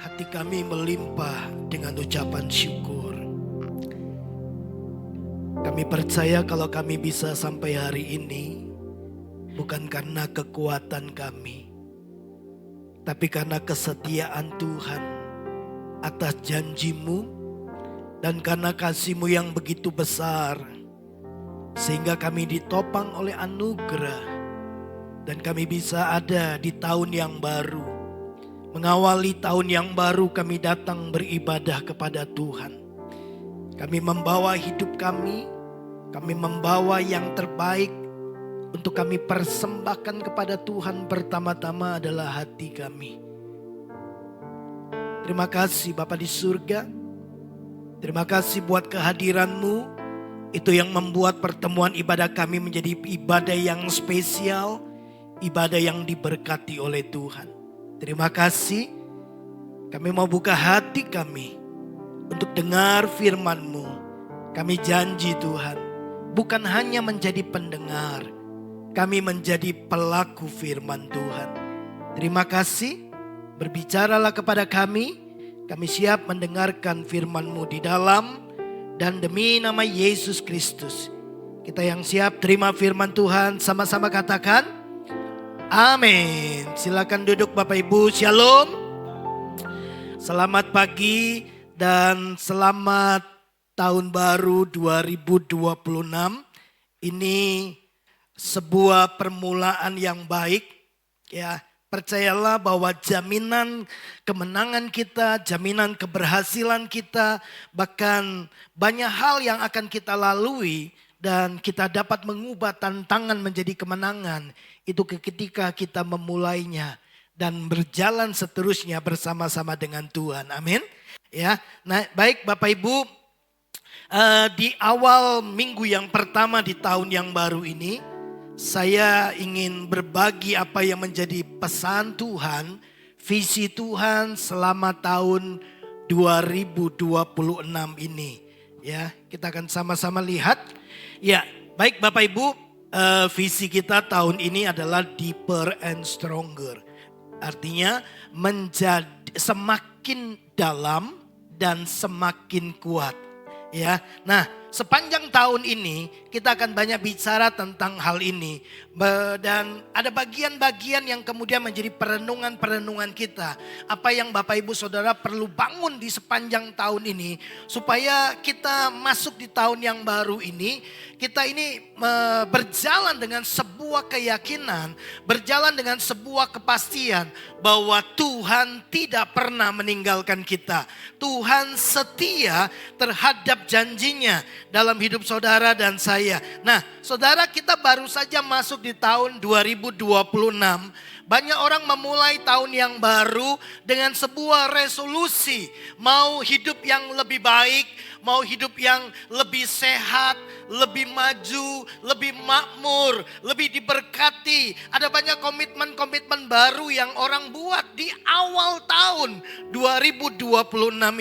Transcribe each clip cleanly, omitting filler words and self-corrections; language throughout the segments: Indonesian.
Hati kami melimpah dengan ucapan syukur. Kami percaya kalau kami bisa sampai hari ini bukan karena kekuatan kami, tapi karena kesetiaan Tuhan atas janji-Mu dan karena kasih-Mu yang begitu besar, sehingga kami ditopang oleh anugerah dan kami bisa ada di tahun yang baru. Mengawali tahun yang baru, kami datang beribadah kepada Tuhan. Kami membawa hidup kami membawa yang terbaik untuk kami persembahkan kepada Tuhan. Pertama-tama adalah hati kami. Terima kasih Bapa di surga. Terima kasih buat kehadiran-Mu. Itu yang membuat pertemuan ibadah kami menjadi ibadah yang spesial, ibadah yang diberkati oleh Tuhan. Terima kasih, kami mau buka hati kami untuk dengar firman-Mu. Kami janji Tuhan, bukan hanya menjadi pendengar, kami menjadi pelaku firman Tuhan. Terima kasih, berbicaralah kepada kami siap mendengarkan firman-Mu di dalam dan demi nama Yesus Kristus. Kita yang siap terima firman Tuhan sama-sama katakan, amin. Silakan duduk Bapak Ibu, shalom. Selamat pagi dan selamat tahun baru 2026. Ini sebuah permulaan yang baik ya. Percayalah bahwa jaminan kemenangan kita, jaminan keberhasilan kita, bahkan banyak hal yang akan kita lalui dan kita dapat mengubah tantangan menjadi kemenangan. Itu ketika kita memulainya dan berjalan seterusnya bersama-sama dengan Tuhan. Amin. Ya, nah baik Bapak Ibu, di awal minggu yang pertama di tahun yang baru ini, saya ingin berbagi apa yang menjadi pesan Tuhan, visi Tuhan selama tahun 2026 ini. Ya, kita akan sama-sama lihat. Ya, baik Bapak Ibu. Visi kita tahun ini adalah deeper and stronger. Artinya menjadi semakin dalam dan semakin kuat. Ya, nah sepanjang tahun ini kita akan banyak bicara tentang hal ini. Dan ada bagian-bagian yang kemudian menjadi perenungan-perenungan kita. Apa yang Bapak Ibu Saudara perlu bangun di sepanjang tahun ini. Supaya kita masuk di tahun yang baru ini. Kita ini berjalan dengan sebuah keyakinan. Berjalan dengan sebuah kepastian. Bahwa Tuhan tidak pernah meninggalkan kita. Tuhan setia terhadap janjinya dalam hidup saudara dan saya. Nah, saudara, kita baru saja masuk di tahun 2026. Banyak orang memulai tahun yang baru dengan sebuah resolusi. Mau hidup yang lebih baik, mau hidup yang lebih sehat, lebih maju, lebih makmur, lebih diberkati. Ada banyak komitmen-komitmen baru yang orang buat di awal tahun 2026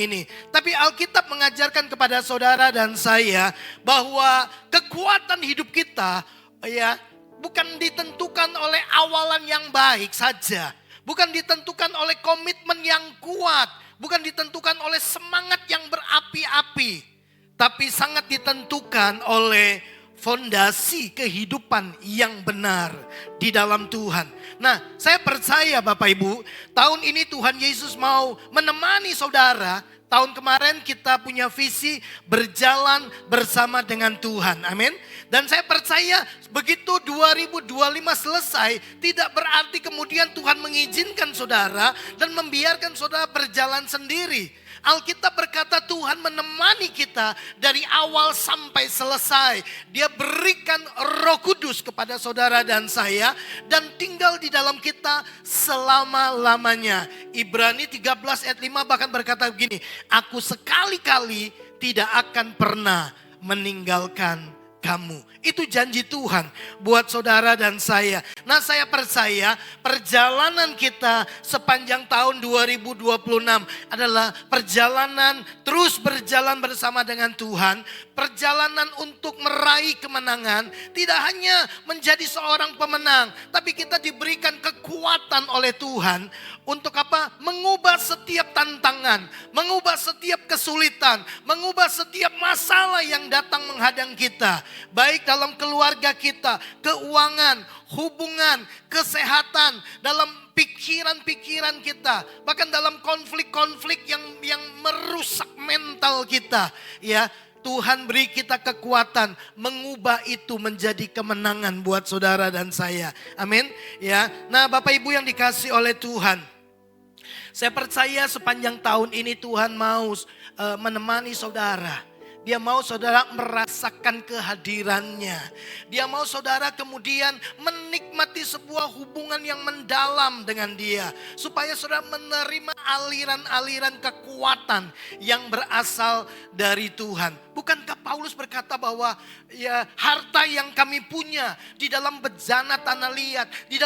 ini. Tapi Alkitab mengajarkan kepada saudara dan saya bahwa kekuatan hidup kita ya bukan ditentukan oleh awalan yang baik saja. Bukan ditentukan oleh komitmen yang kuat. Bukan ditentukan oleh semangat yang berapi-api. Tapi sangat ditentukan oleh fondasi kehidupan yang benar di dalam Tuhan. Nah, saya percaya Bapak Ibu, tahun ini Tuhan Yesus mau menemani saudara. Tahun kemarin kita punya visi berjalan bersama dengan Tuhan. Amin. Dan saya percaya begitu 2025 selesai, tidak berarti kemudian Tuhan mengizinkan saudara dan membiarkan saudara berjalan sendiri. Alkitab berkata Tuhan menemani kita dari awal sampai selesai. Dia berikan Roh Kudus kepada saudara dan saya dan tinggal di dalam kita selama-lamanya. Ibrani 13 ayat 5 bahkan berkata begini, aku sekali-kali tidak akan pernah meninggalkan kamu. Itu janji Tuhan buat saudara dan saya. Nah, saya percaya perjalanan kita sepanjang tahun 2026 adalah perjalanan terus berjalan bersama dengan Tuhan. Perjalanan untuk meraih kemenangan, tidak hanya menjadi seorang pemenang, tapi kita diberikan kekuatan oleh Tuhan untuk apa? Mengubah setiap tantangan, mengubah setiap kesulitan, mengubah setiap masalah yang datang menghadang kita. Baik dalam keluarga kita, keuangan, hubungan, kesehatan, dalam pikiran-pikiran kita, bahkan dalam konflik-konflik yang merusak mental kita, ya. Tuhan beri kita kekuatan mengubah itu menjadi kemenangan buat saudara dan saya. Amin. Ya. Nah, Bapak Ibu yang dikasih oleh Tuhan, saya percaya sepanjang tahun ini Tuhan mau menemani saudara. Dia mau saudara merasakan kehadirannya. Dia mau saudara kemudian menikmati sebuah hubungan yang mendalam dengan dia. Supaya saudara menerima aliran-aliran kekuatan yang berasal dari Tuhan. Bukankah Paulus berkata bahwa ya harta yang kami punya di dalam bejana tanah liat, di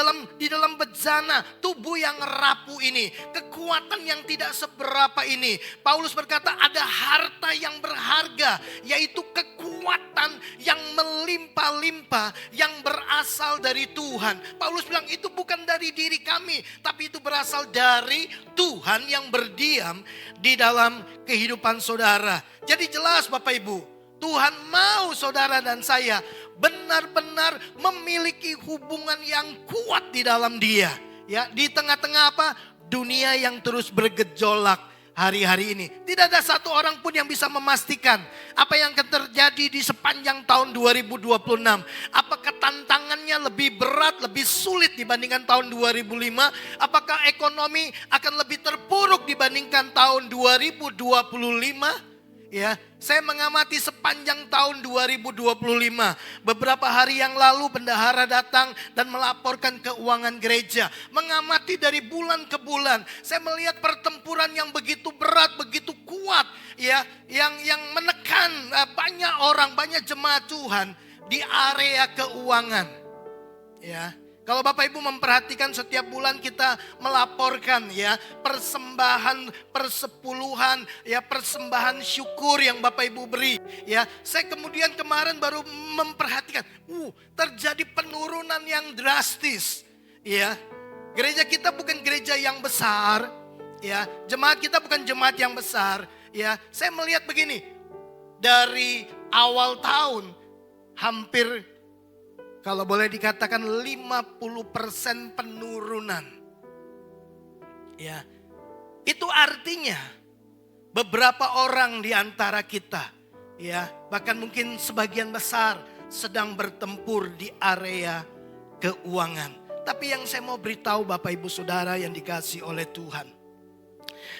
dalam bejana tubuh yang rapuh ini, kekuatan yang tidak seberapa ini. Paulus berkata ada harta yang berharga, yaitu kekuatan yang melimpah-limpah yang berasal dari Tuhan. Paulus bilang itu bukan dari diri kami, tapi itu berasal dari Tuhan yang berdiam di dalam kehidupan saudara. Jadi jelas Bapak Ibu, Tuhan mau saudara dan saya benar-benar memiliki hubungan yang kuat di dalam Dia. Ya, di tengah-tengah apa? Dunia yang terus bergejolak hari-hari ini. Tidak ada satu orang pun yang bisa memastikan apa yang akan terjadi di sepanjang tahun 2026. Apakah tantangannya lebih berat, lebih sulit dibandingkan tahun 2005? Apakah ekonomi akan lebih terpuruk dibandingkan tahun 2025? Ya, saya mengamati sepanjang tahun 2025. Beberapa hari yang lalu bendahara datang dan melaporkan keuangan gereja. Mengamati dari bulan ke bulan, saya melihat pertempuran yang begitu berat, begitu kuat, ya, yang menekan banyak orang, banyak jemaat Tuhan di area keuangan. Ya. Kalau Bapak Ibu memperhatikan setiap bulan kita melaporkan ya persembahan persepuluhan, ya persembahan syukur yang Bapak Ibu beri. Ya, saya kemudian kemarin baru memperhatikan, terjadi penurunan yang drastis. Ya, gereja kita bukan gereja yang besar, ya jemaat kita bukan jemaat yang besar. Ya, saya melihat begini, dari awal tahun hampir kalau boleh dikatakan 50% penurunan. Ya. Itu artinya beberapa orang di antara kita, ya, bahkan mungkin sebagian besar sedang bertempur di area keuangan. Tapi yang saya mau beritahu Bapak Ibu Saudara yang dikasihi oleh Tuhan,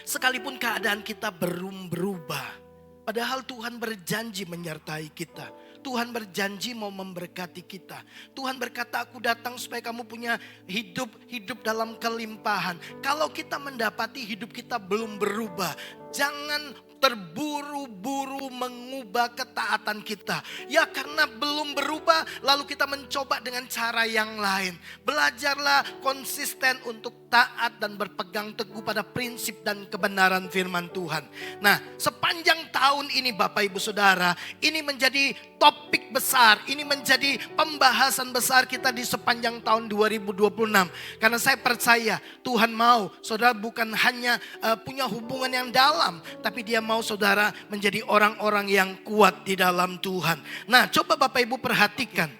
sekalipun keadaan kita belum berubah, padahal Tuhan berjanji menyertai kita. Tuhan berjanji mau memberkati kita. Tuhan berkata, aku datang supaya kamu punya hidup dalam kelimpahan. Kalau kita mendapati hidup kita belum berubah, jangan terburu-buru mengubah ketaatan kita. Ya karena belum berubah lalu kita mencoba dengan cara yang lain. Belajarlah konsisten untuk taat dan berpegang teguh pada prinsip dan kebenaran firman Tuhan. Nah, sepanjang tahun ini Bapak Ibu Saudara, ini menjadi topik besar, ini menjadi pembahasan besar kita di sepanjang tahun 2026. Karena saya percaya Tuhan mau saudara bukan hanya punya hubungan yang dalam, tapi Dia mau saudara menjadi orang-orang yang kuat di dalam Tuhan. Nah, coba Bapak Ibu perhatikan.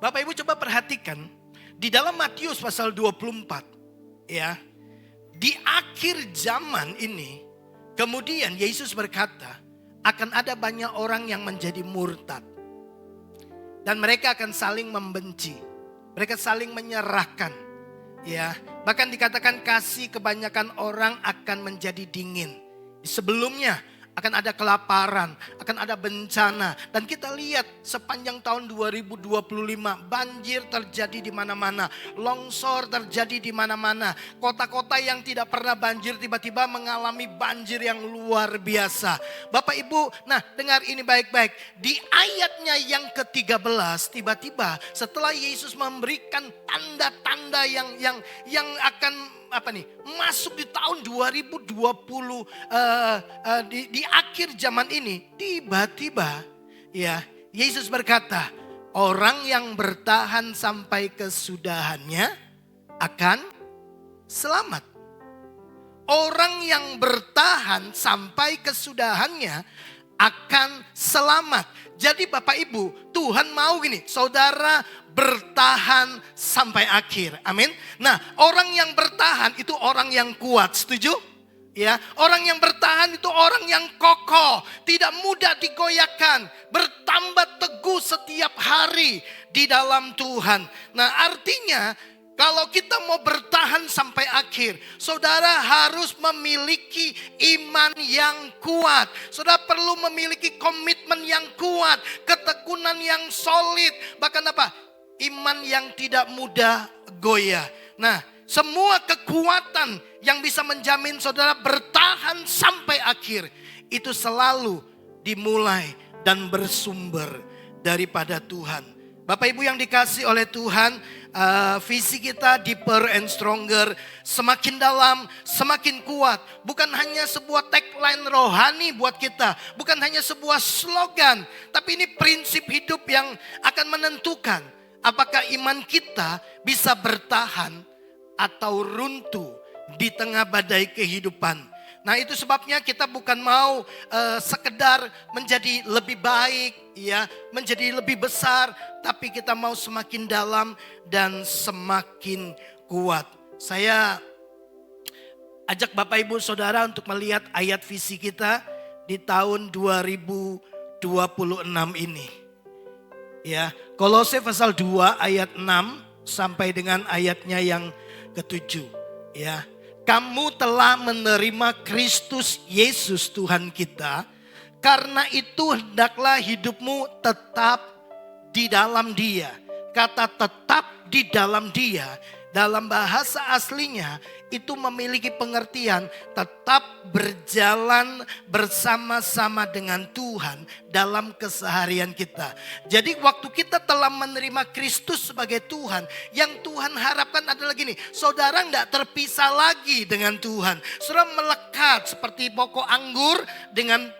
Bapak Ibu coba perhatikan di dalam Matius pasal 24, ya. Di akhir zaman ini, kemudian Yesus berkata, akan ada banyak orang yang menjadi murtad. Dan mereka akan saling membenci. Mereka saling menyerahkan. Ya, bahkan dikatakan kasih kebanyakan orang akan menjadi dingin. Sebelumnya akan ada kelaparan, akan ada bencana. Dan kita lihat sepanjang tahun 2025 banjir terjadi di mana-mana, longsor terjadi di mana-mana. Kota-kota yang tidak pernah banjir tiba-tiba mengalami banjir yang luar biasa. Bapak Ibu, nah dengar ini baik-baik. Di ayatnya yang ke-13 tiba-tiba setelah Yesus memberikan tanda-tanda yang akan masuk di tahun 2020 di akhir zaman ini, tiba-tiba ya Yesus berkata, orang yang bertahan sampai kesudahannya akan selamat. Orang yang bertahan sampai kesudahannya akan selamat. Jadi Bapak Ibu, Tuhan mau gini, saudara bertahan sampai akhir. Amin. Nah, orang yang bertahan itu orang yang kuat. Setuju? Ya, orang yang bertahan itu orang yang kokoh, tidak mudah digoyahkan, bertambah teguh setiap hari di dalam Tuhan. Nah, artinya kalau kita mau bertahan sampai akhir, saudara harus memiliki iman yang kuat. Saudara perlu memiliki komitmen yang kuat, ketekunan yang solid, bahkan iman yang tidak mudah goyah. Nah, semua kekuatan yang bisa menjamin saudara bertahan sampai akhir, itu selalu dimulai dan bersumber daripada Tuhan. Bapak Ibu yang dikasih oleh Tuhan, visi kita deeper and stronger, semakin dalam, semakin kuat. Bukan hanya sebuah tagline rohani buat kita, bukan hanya sebuah slogan, tapi ini prinsip hidup yang akan menentukan apakah iman kita bisa bertahan atau runtuh di tengah badai kehidupan. Nah, itu sebabnya kita bukan mau sekedar menjadi lebih baik, ya, menjadi lebih besar, tapi kita mau semakin dalam dan semakin kuat. Saya ajak Bapak Ibu Saudara untuk melihat ayat visi kita di tahun 2026 ini. Ya, Kolose pasal 2 ayat 6 sampai dengan ayatnya yang ke-7, ya. Kamu telah menerima Kristus Yesus Tuhan kita. Karena itu hendaklah hidupmu tetap di dalam Dia. Kata tetap di dalam Dia dalam bahasa aslinya itu memiliki pengertian tetap berjalan bersama-sama dengan Tuhan dalam keseharian kita. Jadi waktu kita telah menerima Kristus sebagai Tuhan, yang Tuhan harapkan adalah gini, saudara tidak terpisah lagi dengan Tuhan. Saudara melekat seperti pokok anggur dengan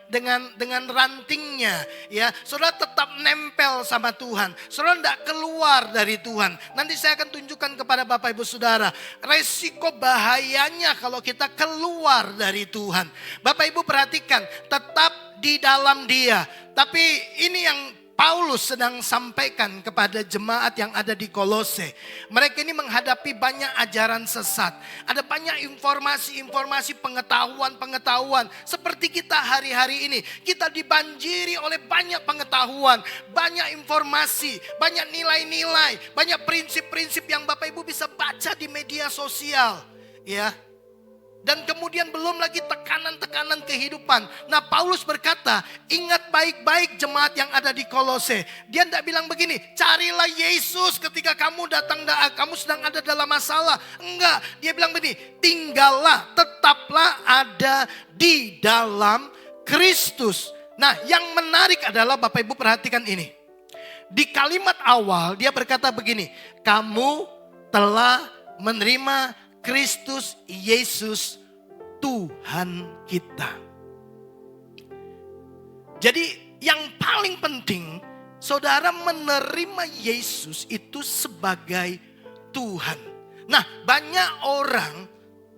rantingnya, ya. Saudara tetap nempel sama Tuhan. Saudara tidak keluar dari Tuhan. Nanti saya akan tunjukkan kepada Bapak Ibu Saudara resiko bahayanya kalau kita keluar dari Tuhan. Bapak Ibu perhatikan, tetap di dalam Dia. Tapi ini yang Paulus sedang sampaikan kepada jemaat yang ada di Kolose. Mereka ini menghadapi banyak ajaran sesat. Ada banyak informasi-informasi, pengetahuan-pengetahuan. Seperti kita hari-hari ini. Kita dibanjiri oleh banyak pengetahuan, banyak informasi, banyak nilai-nilai, banyak prinsip-prinsip yang Bapak Ibu bisa baca di media sosial. Ya. Dan kemudian belum lagi tekanan-tekanan kehidupan. Nah, Paulus berkata, ingat baik-baik jemaat yang ada di Kolose. Dia tidak bilang begini, carilah Yesus ketika kamu kamu sedang ada dalam masalah. Enggak, dia bilang begini, tinggallah, tetaplah ada di dalam Kristus. Nah, yang menarik adalah Bapak Ibu perhatikan ini. Di kalimat awal dia berkata begini, kamu telah menerima Kristus Yesus Tuhan kita. Jadi yang paling penting, saudara menerima Yesus itu sebagai Tuhan. Nah, banyak orang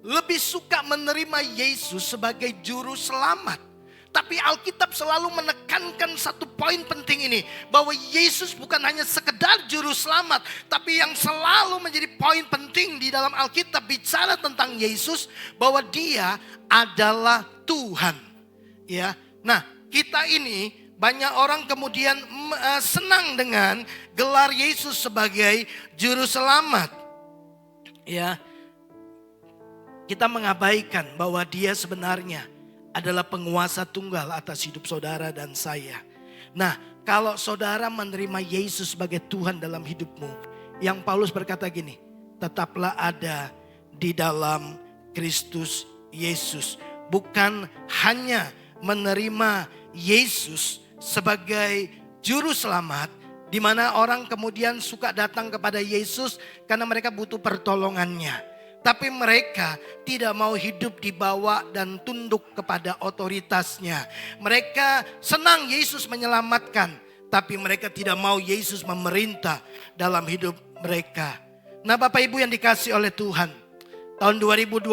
lebih suka menerima Yesus sebagai juru selamat. Tapi Alkitab selalu menekankan satu poin penting ini. Bahwa Yesus bukan hanya sekedar juru selamat. Tapi yang selalu menjadi poin penting di dalam Alkitab bicara tentang Yesus. Bahwa dia adalah Tuhan. Ya. Nah, kita ini banyak orang kemudian senang dengan gelar Yesus sebagai juru selamat. Ya. Kita mengabaikan bahwa dia sebenarnya adalah penguasa tunggal atas hidup saudara dan saya. Nah, kalau saudara menerima Yesus sebagai Tuhan dalam hidupmu, yang Paulus berkata gini, tetaplah ada di dalam Kristus Yesus. Bukan hanya menerima Yesus sebagai juru selamat, di mana orang kemudian suka datang kepada Yesus karena mereka butuh pertolongannya. Tapi mereka tidak mau hidup dibawa dan tunduk kepada otoritasnya. Mereka senang Yesus menyelamatkan, tapi mereka tidak mau Yesus memerintah dalam hidup mereka. Nah, Bapak Ibu yang dikasih oleh Tuhan, tahun 2026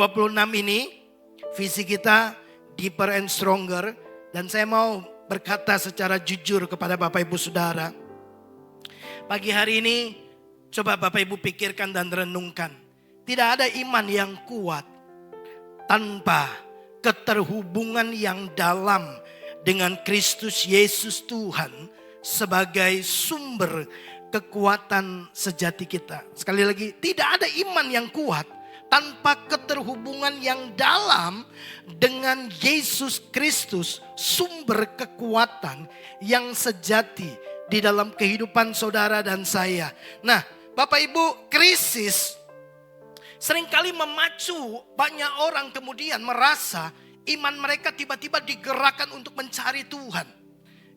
ini visi kita Deeper and Stronger. Dan saya mau berkata secara jujur kepada Bapak Ibu Saudara. Pagi hari ini coba Bapak Ibu pikirkan dan renungkan. Tidak ada iman yang kuat tanpa keterhubungan yang dalam dengan Kristus Yesus Tuhan sebagai sumber kekuatan sejati kita. Sekali lagi, tidak ada iman yang kuat tanpa keterhubungan yang dalam dengan Yesus Kristus, sumber kekuatan yang sejati di dalam kehidupan saudara dan saya. Nah, Bapak Ibu, krisis seringkali memacu banyak orang kemudian merasa iman mereka tiba-tiba digerakkan untuk mencari Tuhan.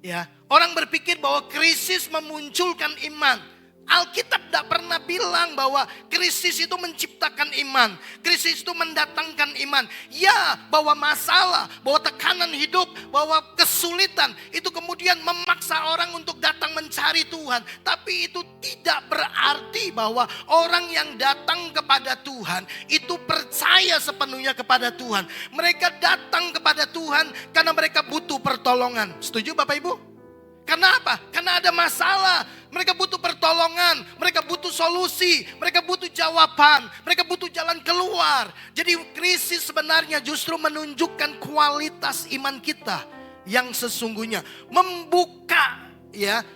Ya, orang berpikir bahwa krisis memunculkan iman. Alkitab tidak pernah bilang bahwa krisis itu menciptakan iman. Krisis itu mendatangkan iman. Ya, bahwa masalah, bahwa tekanan hidup, bahwa kesulitan itu kemudian memaksa orang untuk datang mencari Tuhan. Tapi itu tidak berarti bahwa orang yang datang kepada Tuhan itu percaya sepenuhnya kepada Tuhan. Mereka datang kepada Tuhan karena mereka butuh pertolongan. Setuju Bapak Ibu? Karena apa? Karena ada masalah. Mereka butuh pertolongan. Mereka butuh solusi. Mereka butuh jawaban. Mereka butuh jalan keluar. Jadi krisis sebenarnya justru menunjukkan kualitas iman kita yang sesungguhnya. Membuka ya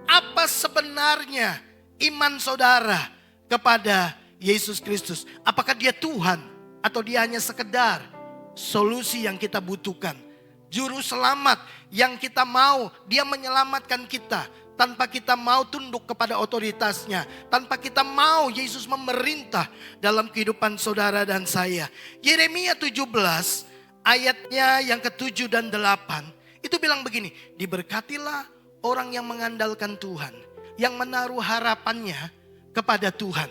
apa sebenarnya iman saudara kepada Yesus Kristus. Apakah dia Tuhan atau dia hanya sekedar solusi yang kita butuhkan. Juru selamat yang kita mau dia menyelamatkan kita tanpa kita mau tunduk kepada otoritasnya. Tanpa kita mau Yesus memerintah dalam kehidupan saudara dan saya. Yeremia 17 ayatnya yang ke-7 dan 8 itu bilang begini. Diberkatilah orang yang mengandalkan Tuhan, yang menaruh harapannya kepada Tuhan.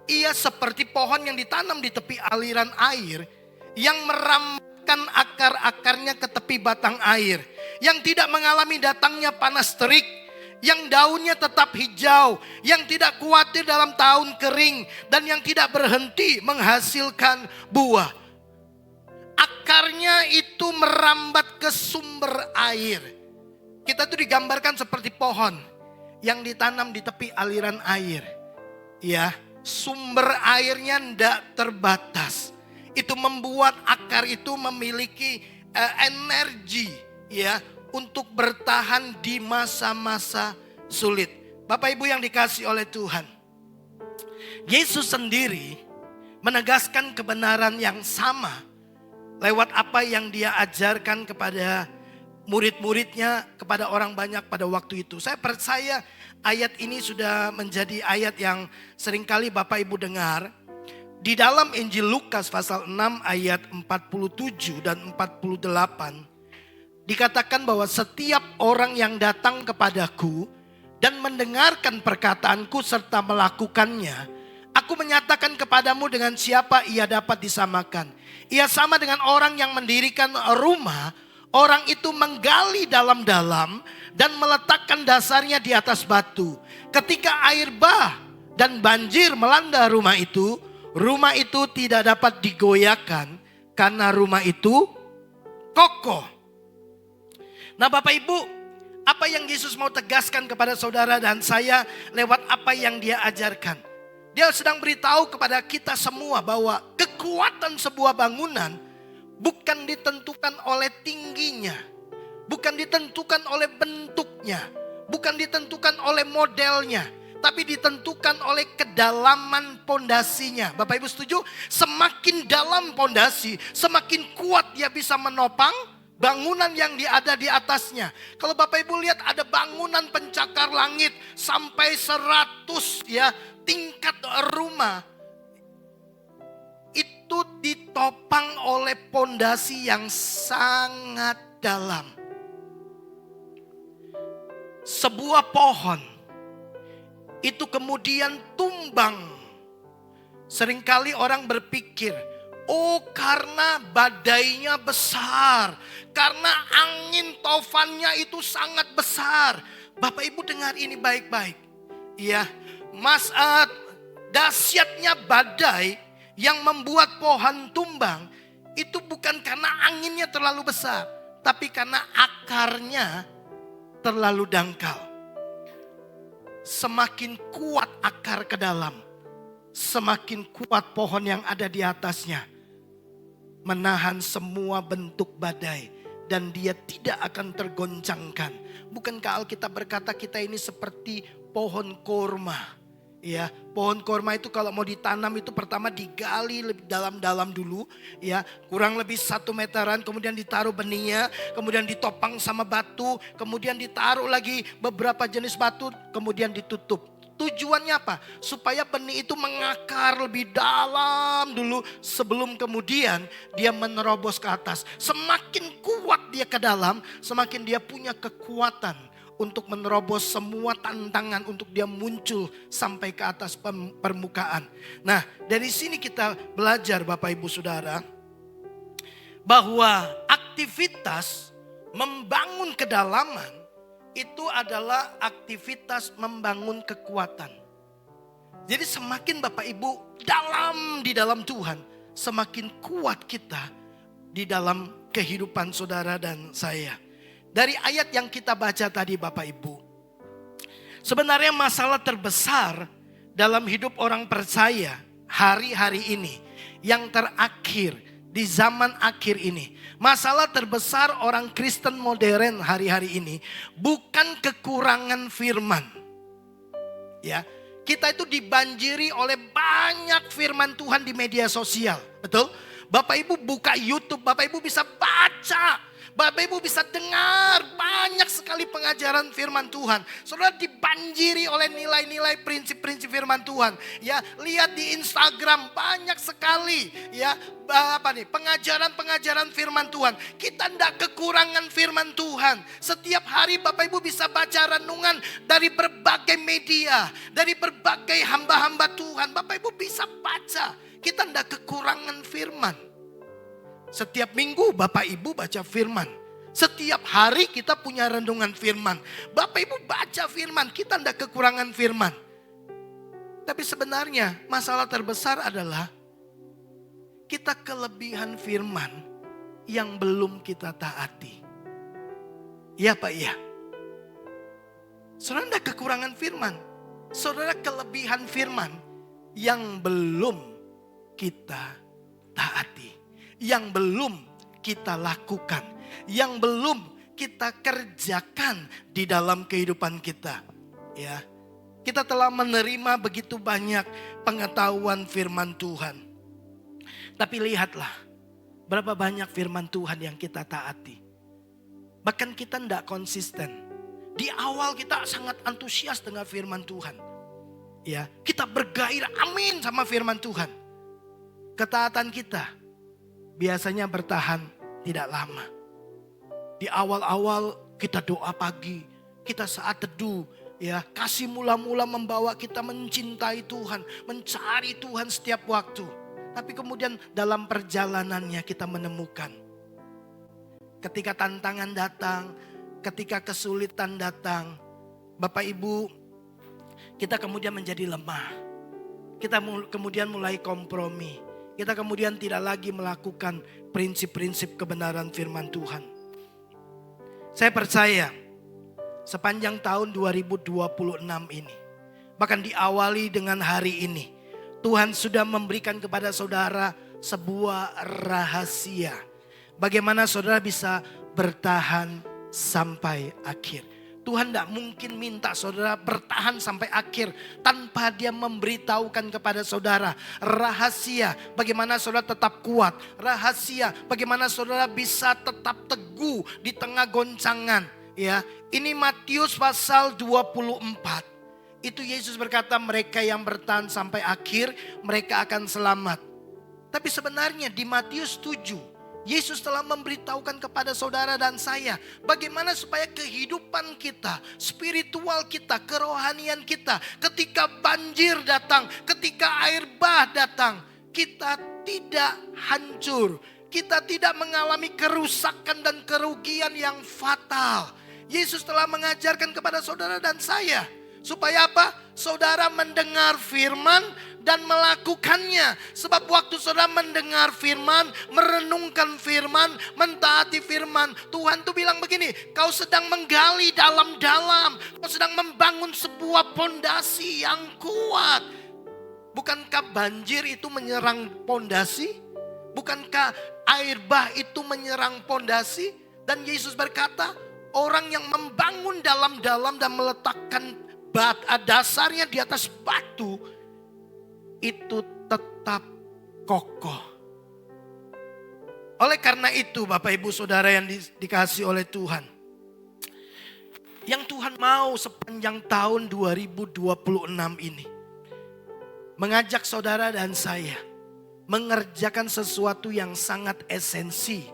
Ia seperti pohon yang ditanam di tepi aliran air, yang merambatkan akar-akarnya ke tepi batang air, yang tidak mengalami datangnya panas terik, yang daunnya tetap hijau, yang tidak khawatir dalam tahun kering, dan yang tidak berhenti menghasilkan buah. Akarnya itu merambat ke sumber air. Kita tuh digambarkan seperti pohon yang ditanam di tepi aliran air. Ya, sumber airnya tidak terbatas. Itu membuat akar itu memiliki energi ya untuk bertahan di masa-masa sulit. Bapak Ibu yang dikasih oleh Tuhan, Yesus sendiri menegaskan kebenaran yang sama lewat apa yang dia ajarkan kepada murid-muridnya, kepada orang banyak pada waktu itu. Saya percaya ayat ini sudah menjadi ayat yang seringkali Bapak Ibu dengar. Di dalam Injil Lukas pasal 6 ayat 47 dan 48 dikatakan bahwa setiap orang yang datang kepadaku dan mendengarkan perkataanku serta melakukannya, aku menyatakan kepadamu dengan siapa ia dapat disamakan. Ia sama dengan orang yang mendirikan rumah. Orang itu menggali dalam-dalam dan meletakkan dasarnya di atas batu. Ketika air bah dan banjir melanda rumah itu tidak dapat digoyahkan karena rumah itu kokoh. Nah Bapak Ibu, apa yang Yesus mau tegaskan kepada saudara dan saya lewat apa yang dia ajarkan. Dia sedang beritahu kepada kita semua bahwa kekuatan sebuah bangunan bukan ditentukan oleh tingginya, bukan ditentukan oleh bentuknya, bukan ditentukan oleh modelnya, tapi ditentukan oleh kedalaman pondasinya. Bapak Ibu setuju? Semakin dalam pondasi, semakin kuat dia bisa menopang bangunan yang ada di atasnya. Kalau Bapak Ibu lihat ada bangunan pencakar langit sampai 100 ya tingkat rumah. Itu ditopang oleh pondasi yang sangat dalam. Sebuah pohon itu kemudian tumbang. Seringkali orang berpikir, oh karena badainya besar, karena angin tofannya itu sangat besar. Bapak Ibu dengar ini baik-baik. Ya, dahsyatnya badai yang membuat pohon tumbang itu bukan karena anginnya terlalu besar, tapi karena akarnya terlalu dangkal. Semakin kuat akar ke dalam, semakin kuat pohon yang ada di atasnya menahan semua bentuk badai dan dia tidak akan tergoncangkan. Bukankah Alkitab berkata kita ini seperti pohon korma? Ya, pohon korma itu kalau mau ditanam itu pertama digali lebih dalam-dalam dulu, ya, kurang lebih 1 meteran, kemudian ditaruh benihnya, kemudian ditopang sama batu, kemudian ditaruh lagi beberapa jenis batu, kemudian ditutup. Tujuannya apa? Supaya benih itu mengakar lebih dalam dulu sebelum kemudian dia menerobos ke atas. Semakin kuat dia ke dalam, semakin dia punya kekuatan untuk menerobos semua tantangan untuk dia muncul sampai ke atas permukaan. Nah, dari sini kita belajar Bapak Ibu Saudara, bahwa aktivitas membangun kedalaman itu adalah aktivitas membangun kekuatan. Jadi semakin Bapak Ibu dalam di dalam Tuhan, semakin kuat kita di dalam kehidupan saudara dan saya. Dari ayat yang kita baca tadi Bapak Ibu, sebenarnya masalah terbesar dalam hidup orang percaya hari-hari ini, yang terakhir di zaman akhir ini, masalah terbesar orang Kristen modern hari-hari ini bukan kekurangan firman. Ya, kita itu dibanjiri oleh banyak firman Tuhan di media sosial, betul? Bapak Ibu buka YouTube, Bapak Ibu bisa baca, Bapak Ibu bisa dengar banyak sekali pengajaran firman Tuhan. Saudara dibanjiri oleh nilai-nilai prinsip-prinsip firman Tuhan. Ya, lihat di Instagram banyak sekali ya pengajaran-pengajaran firman Tuhan. Kita tidak kekurangan firman Tuhan. Setiap hari Bapak Ibu bisa baca renungan dari berbagai media, dari berbagai hamba-hamba Tuhan. Bapak Ibu bisa baca. Kita tidak kekurangan firman. Setiap minggu Bapak Ibu baca firman. Setiap hari kita punya renungan firman. Bapak Ibu baca firman, kita tidak kekurangan firman. Tapi sebenarnya masalah terbesar adalah kita kelebihan firman yang belum kita taati. Iya Pak, iya. Saudara tidak kekurangan firman. Saudara kelebihan firman yang belum kita taati. Yang belum kita lakukan, yang belum kita kerjakan di dalam kehidupan kita. Ya, kita telah menerima begitu banyak pengetahuan firman Tuhan. Tapi lihatlah, berapa banyak firman Tuhan yang kita taati. Bahkan kita tidak konsisten. Di awal kita sangat antusias dengan firman Tuhan. Ya, kita bergairah amin sama firman Tuhan. Ketaatan kita biasanya bertahan tidak lama. Di awal-awal kita doa pagi, kita saat teduh, ya, kasih mula-mula membawa kita mencintai Tuhan, mencari Tuhan setiap waktu. Tapi kemudian dalam perjalanannya kita menemukan, ketika tantangan datang, ketika kesulitan datang, Bapak Ibu, kita kemudian menjadi lemah. Kita kemudian mulai kompromi. Kita kemudian tidak lagi melakukan prinsip-prinsip kebenaran firman Tuhan. Saya percaya sepanjang tahun 2026 ini, bahkan diawali dengan hari ini, Tuhan sudah memberikan kepada saudara sebuah rahasia. Bagaimana saudara bisa bertahan sampai akhir. Tuhan tidak mungkin minta saudara bertahan sampai akhir tanpa dia memberitahukan kepada saudara rahasia bagaimana saudara tetap kuat. Rahasia bagaimana saudara bisa tetap teguh di tengah goncangan. Ya, ini Matius pasal 24. Itu Yesus berkata mereka yang bertahan sampai akhir mereka akan selamat. Tapi sebenarnya di Matius 7 Yesus telah memberitahukan kepada saudara dan saya bagaimana supaya kehidupan kita, spiritual kita, kerohanian kita ketika banjir datang, ketika air bah datang, kita tidak hancur, kita tidak mengalami kerusakan dan kerugian yang fatal. Yesus telah mengajarkan kepada saudara dan saya supaya apa? Saudara mendengar firman dan melakukannya. Sebab waktu saudara mendengar firman, merenungkan firman, mentaati firman, Tuhan tuh bilang begini, kau sedang menggali dalam-dalam, kau sedang membangun sebuah pondasi yang kuat. Bukankah banjir itu menyerang pondasi? Bukankah air bah itu menyerang pondasi? Dan Yesus berkata, orang yang membangun dalam-dalam dan meletakkan dasarnya di atas batu itu tetap kokoh. Oleh karena itu Bapak Ibu Saudara yang dikasihi oleh Tuhan, yang Tuhan mau sepanjang tahun 2026 ini mengajak saudara dan saya mengerjakan sesuatu yang sangat esensi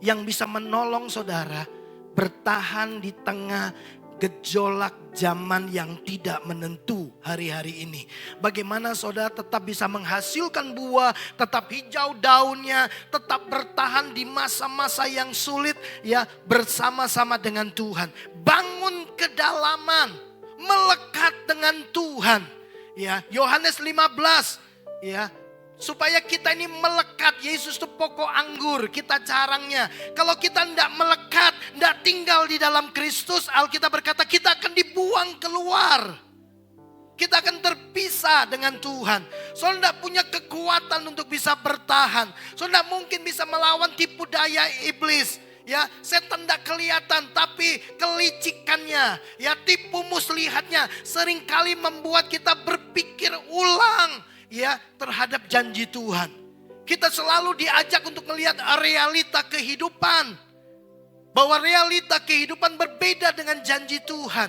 yang bisa menolong saudara bertahan di tengah gejolak zaman yang tidak menentu hari-hari ini. Bagaimana saudara tetap bisa menghasilkan buah, tetap hijau daunnya, tetap bertahan di masa-masa yang sulit ya bersama-sama dengan Tuhan. Bangun kedalaman, melekat dengan Tuhan. Ya, Yohanes 15 ya. Supaya kita ini melekat, Yesus itu pokok anggur, kita carangnya. Kalau kita tidak melekat, tidak tinggal di dalam Kristus, Alkitab berkata kita akan dibuang keluar. Kita akan terpisah dengan Tuhan. Saudara tidak punya kekuatan untuk bisa bertahan. Saudara tidak mungkin bisa melawan tipu daya iblis. Ya, setan tidak kelihatan tapi kelicikannya, ya tipu muslihatnya seringkali membuat kita berpikir ulang. Ya, terhadap janji Tuhan. Kita selalu diajak untuk melihat realita kehidupan. Bahwa realita kehidupan berbeda dengan janji Tuhan.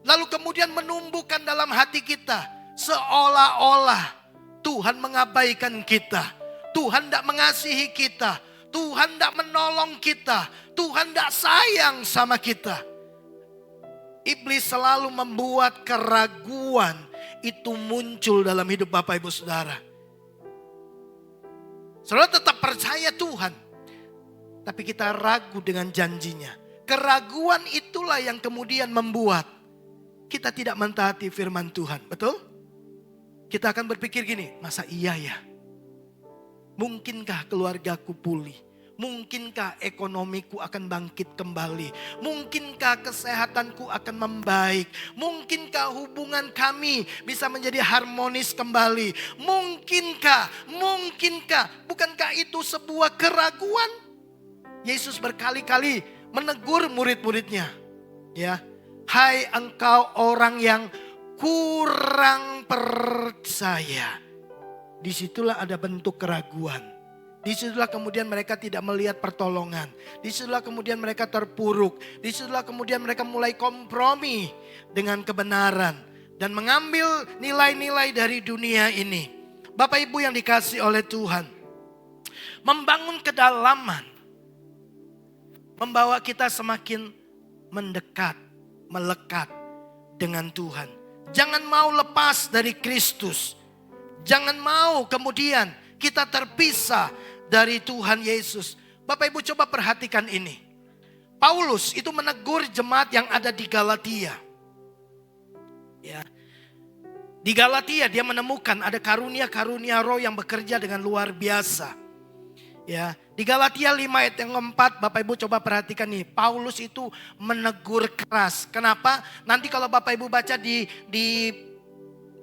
Lalu kemudian menumbuhkan dalam hati kita. Seolah-olah Tuhan mengabaikan kita. Tuhan tidak mengasihi kita. Tuhan tidak menolong kita. Tuhan tidak sayang sama kita. Iblis selalu membuat keraguan itu muncul dalam hidup Bapak Ibu Saudara. Saudara tetap percaya Tuhan, tapi kita ragu dengan janjinya. Keraguan itulah yang kemudian membuat kita tidak mentaati firman Tuhan. Betul? Kita akan berpikir gini, masa iya ya? Mungkinkah keluargaku pulih? Mungkinkah ekonomiku akan bangkit kembali? Mungkinkah kesehatanku akan membaik? Mungkinkah hubungan kami bisa menjadi harmonis kembali? Mungkinkah? Bukankah itu sebuah keraguan? Yesus berkali-kali menegur murid-muridnya. Ya, hai engkau orang yang kurang percaya. Disitulah ada bentuk keraguan. Disitulah kemudian mereka tidak melihat pertolongan. Disitulah kemudian mereka terpuruk. Disitulah kemudian mereka mulai kompromi dengan kebenaran. Dan mengambil nilai-nilai dari dunia ini. Bapak Ibu yang dikasihi oleh Tuhan. Membangun kedalaman. Membawa kita semakin mendekat, melekat dengan Tuhan. Jangan mau lepas dari Kristus. Jangan mau kemudian kita terpisah dari Tuhan Yesus. Bapak Ibu coba perhatikan ini. Paulus itu menegur jemaat yang ada di Galatia. Ya. Di Galatia dia menemukan ada karunia-karunia roh yang bekerja dengan luar biasa. Ya, di Galatia 5 ayat yang 4 Bapak Ibu coba perhatikan nih. Paulus itu menegur keras. Kenapa? Nanti kalau Bapak Ibu baca di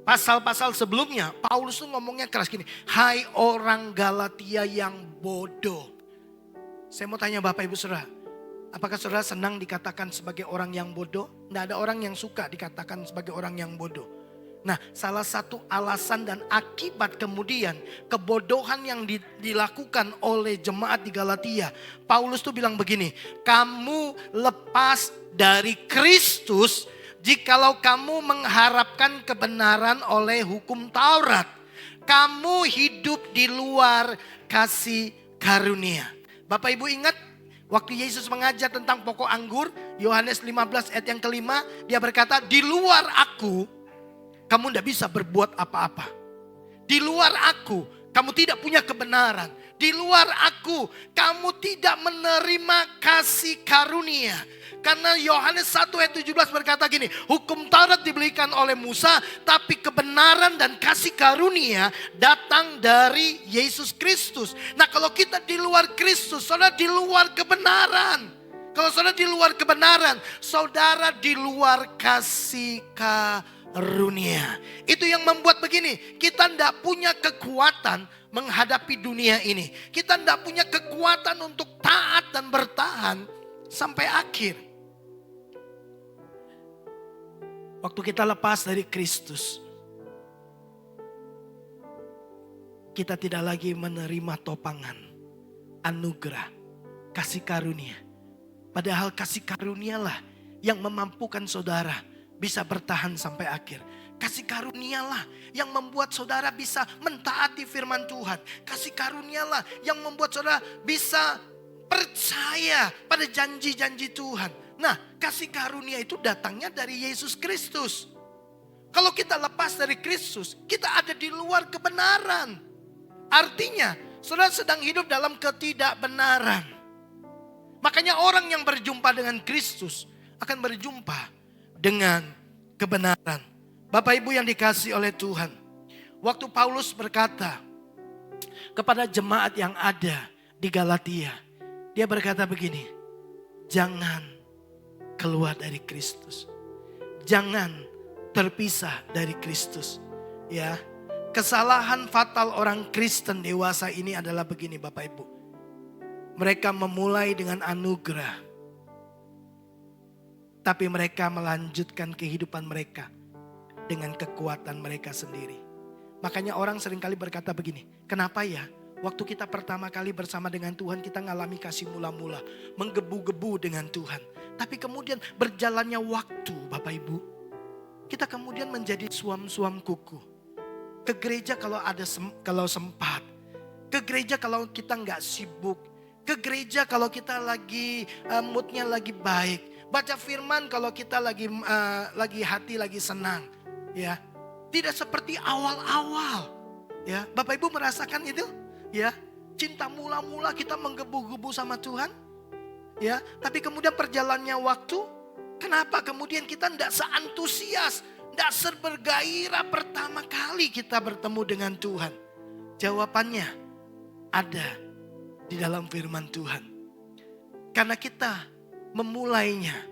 pasal-pasal sebelumnya, Paulus tuh ngomongnya keras gini. Hai orang Galatia yang bodoh. Saya mau tanya Bapak Ibu Saudara. Apakah saudara senang dikatakan sebagai orang yang bodoh? Tidak ada orang yang suka dikatakan sebagai orang yang bodoh. Nah, salah satu alasan dan akibat kemudian kebodohan yang dilakukan oleh jemaat di Galatia. Paulus tuh bilang begini, kamu lepas dari Kristus jikalau kamu mengharapkan kebenaran oleh hukum Taurat. Kamu hidup di luar kasih karunia. Bapak Ibu ingat? Waktu Yesus mengajar tentang pokok anggur, Yohanes 15 ayat yang kelima, dia berkata, di luar aku, kamu tidak bisa berbuat apa-apa. Di luar aku, kamu tidak punya kebenaran. Di luar aku, kamu tidak menerima kasih karunia. Karena Yohanes 1 ayat 17 berkata gini, hukum Taurat diberikan oleh Musa, tapi kebenaran dan kasih karunia datang dari Yesus Kristus. Nah, kalau kita di luar Kristus, saudara di luar kebenaran. Kalau saudara di luar kebenaran, saudara di luar kasih karunia. Itu yang membuat begini, kita tidak punya kekuatan menghadapi dunia ini. Kita tidak punya kekuatan untuk taat dan bertahan sampai akhir. Waktu kita lepas dari Kristus, kita tidak lagi menerima topangan, anugerah, kasih karunia. Padahal kasih karunialah yang memampukan saudara bisa bertahan sampai akhir. Kasih karunialah yang membuat saudara bisa mentaati firman Tuhan. Kasih karunialah yang membuat saudara bisa percaya pada janji-janji Tuhan. Nah, kasih karunia itu datangnya dari Yesus Kristus. Kalau kita lepas dari Kristus, kita ada di luar kebenaran. Artinya, saudara sedang hidup dalam ketidakbenaran. Makanya orang yang berjumpa dengan Kristus akan berjumpa dengan kebenaran. Bapak Ibu yang dikasihi oleh Tuhan. Waktu Paulus berkata kepada jemaat yang ada di Galatia. Dia berkata begini, jangan keluar dari Kristus. Jangan terpisah dari Kristus. Ya, kesalahan fatal orang Kristen dewasa ini adalah begini Bapak Ibu. Mereka memulai dengan anugerah. Tapi mereka melanjutkan kehidupan mereka dengan kekuatan mereka sendiri. Makanya orang seringkali berkata begini, kenapa ya? Waktu kita pertama kali bersama dengan Tuhan, kita ngalami kasih mula-mula, menggebu-gebu dengan Tuhan. Tapi kemudian berjalannya waktu, Bapak Ibu, kita kemudian menjadi suam-suam kuku. Ke gereja kalau sempat, ke gereja kalau kita nggak sibuk, ke gereja kalau kita lagi moodnya lagi baik, baca firman kalau kita lagi hati lagi senang, ya. Tidak seperti awal-awal, ya. Bapak Ibu merasakan itu? Ya, cinta mula-mula kita menggebu-gebu sama Tuhan. Ya, tapi kemudian perjalannya waktu, kenapa kemudian kita tidak seantusias, tidak sebergairah pertama kali kita bertemu dengan Tuhan? Jawabannya ada di dalam firman Tuhan. Karena kita memulainya,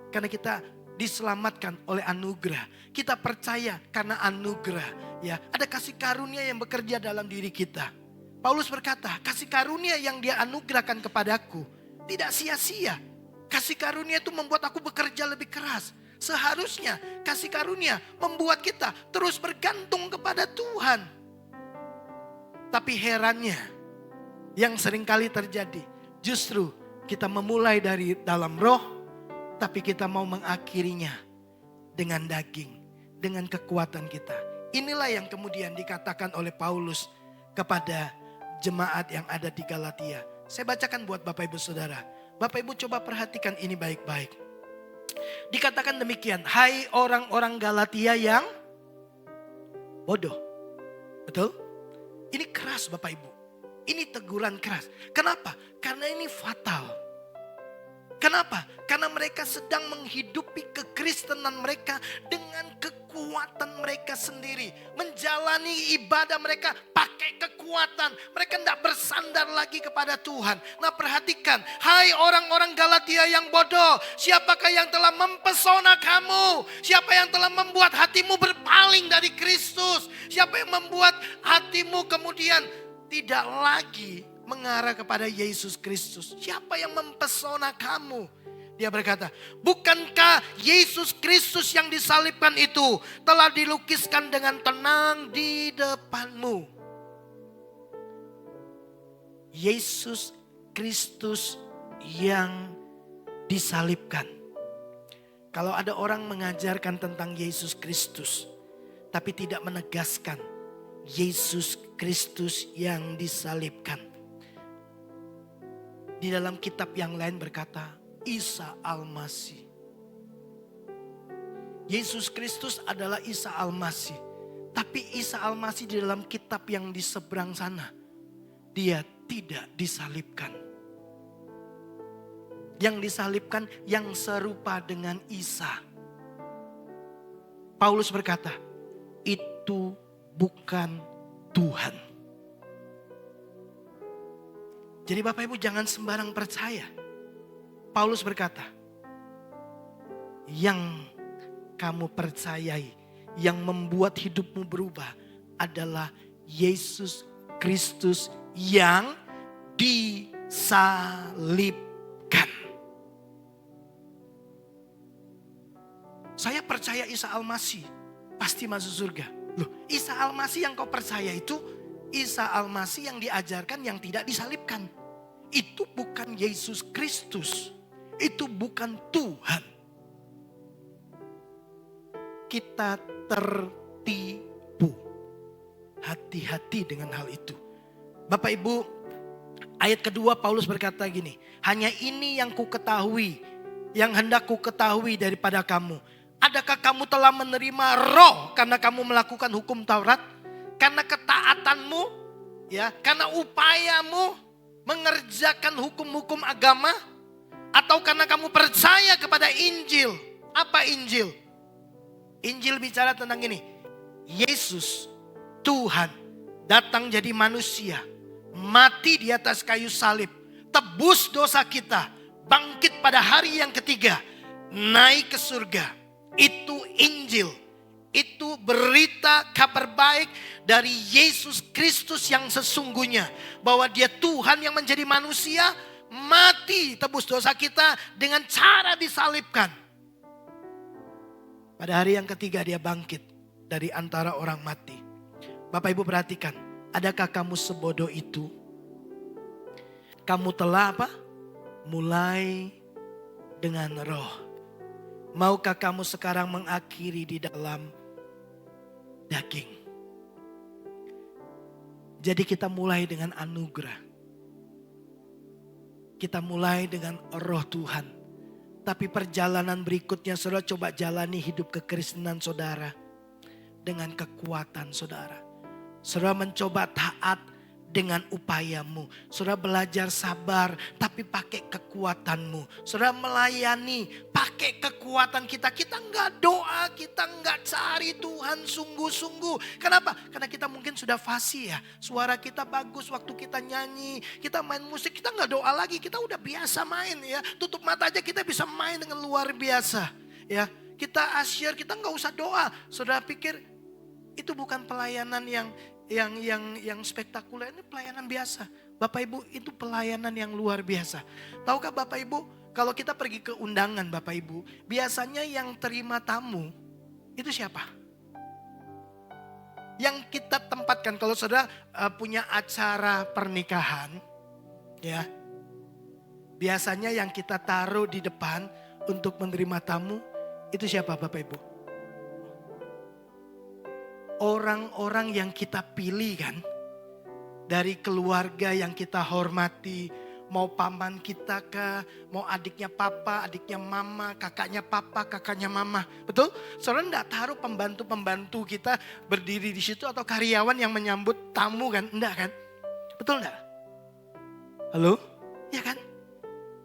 karena kita diselamatkan oleh anugerah. Kita percaya karena anugerah. Ya, ada kasih karunia yang bekerja dalam diri kita. Paulus berkata, kasih karunia yang dia anugerahkan kepadaku tidak sia-sia. Kasih karunia itu membuat aku bekerja lebih keras. Seharusnya kasih karunia membuat kita terus bergantung kepada Tuhan. Tapi herannya, yang seringkali terjadi, justru kita memulai dari dalam roh, tapi kita mau mengakhirinya dengan daging, dengan kekuatan kita. Inilah yang kemudian dikatakan oleh Paulus kepada jemaat yang ada di Galatia. Saya bacakan buat Bapak Ibu Saudara. Bapak Ibu coba perhatikan ini baik-baik. Dikatakan demikian, hai orang-orang Galatia yang bodoh. Betul? Ini keras Bapak Ibu. Ini teguran keras. Kenapa? Karena ini fatal. Kenapa? Karena mereka sedang menghidupi kekristenan mereka dengan kekuatan mereka sendiri. Menjalani ibadah mereka pakai kekuatan. Mereka tidak bersandar lagi kepada Tuhan. Nah perhatikan, hai orang-orang Galatia yang bodoh. Siapakah yang telah mempesona kamu? Siapa yang telah membuat hatimu berpaling dari Kristus? Siapa yang membuat hatimu kemudian tidak lagi mengarah kepada Yesus Kristus. Siapa yang mempesona kamu? Dia berkata, bukankah Yesus Kristus yang disalibkan itu telah dilukiskan dengan tenang di depanmu? Yesus Kristus yang disalibkan. Kalau ada orang mengajarkan tentang Yesus Kristus, tapi tidak menegaskan Yesus Kristus yang disalibkan. Di dalam kitab yang lain berkata, Isa Al-Masih. Yesus Kristus adalah Isa Al-Masih. Tapi Isa Al-Masih di dalam kitab yang di seberang sana, dia tidak disalibkan. Yang disalibkan yang serupa dengan Isa. Paulus berkata, itu bukan Tuhan. Jadi Bapak Ibu jangan sembarang percaya. Paulus berkata, yang kamu percayai, yang membuat hidupmu berubah adalah Yesus Kristus yang disalibkan. Saya percaya Isa Al-Masih pasti masuk surga. Loh, Isa Al-Masih yang kau percaya itu Isa Al-Masih yang diajarkan yang tidak disalibkan. Itu bukan Yesus Kristus. Itu bukan Tuhan. Kita tertipu. Hati-hati dengan hal itu. Bapak Ibu, ayat kedua Paulus berkata gini. Hanya ini yang ku ketahui, yang hendak ku ketahui daripada kamu. Adakah kamu telah menerima roh karena kamu melakukan hukum Taurat? Karena ketaatanmu, ya, karena upayamu mengerjakan hukum-hukum agama? Atau karena kamu percaya kepada Injil? Apa Injil? Injil bicara tentang ini. Yesus, Tuhan, datang jadi manusia. Mati di atas kayu salib. Tebus dosa kita. Bangkit pada hari yang ketiga. Naik ke surga. Itu Injil. Itu berita kabar baik dari Yesus Kristus yang sesungguhnya. Bahwa dia Tuhan yang menjadi manusia. Mati tebus dosa kita dengan cara disalibkan. Pada hari yang ketiga dia bangkit dari antara orang mati. Bapak Ibu perhatikan, adakah kamu sebodoh itu? Kamu telah apa? Mulai dengan roh. Maukah kamu sekarang mengakhiri di dalam daging? Jadi kita mulai dengan anugerah. Kita mulai dengan roh Tuhan. Tapi perjalanan berikutnya saudara coba jalani hidup kekristenan saudara. Dengan kekuatan saudara. Saudara mencoba taat dengan upayamu. Saudara belajar sabar tapi pakai kekuatanmu. Saudara melayani pakai kekuatan kita. Kita enggak doa, kita enggak cari Tuhan sungguh-sungguh. Kenapa? Karena kita mungkin sudah fasih ya. Suara kita bagus waktu kita nyanyi, kita main musik, kita enggak doa lagi. Kita udah biasa main ya. Tutup mata aja kita bisa main dengan luar biasa. Ya, kita asyir, kita enggak usah doa. Saudara pikir itu bukan pelayanan yang spektakuler, ini pelayanan biasa. Bapak Ibu, itu pelayanan yang luar biasa. Tahukah Bapak Ibu, kalau kita pergi ke undangan Bapak Ibu, biasanya yang terima tamu itu siapa? Yang kita tempatkan, kalau saudara punya acara pernikahan, ya, biasanya yang kita taruh di depan untuk menerima tamu, itu siapa Bapak Ibu? Orang-orang yang kita pilih kan. Dari keluarga yang kita hormati. Mau paman kita kah, mau adiknya papa, adiknya mama, kakaknya papa, kakaknya mama. Betul? Saudara enggak taruh pembantu-pembantu kita berdiri di situ atau karyawan yang menyambut tamu kan? Enggak kan? Betul enggak? Halo? Ya kan?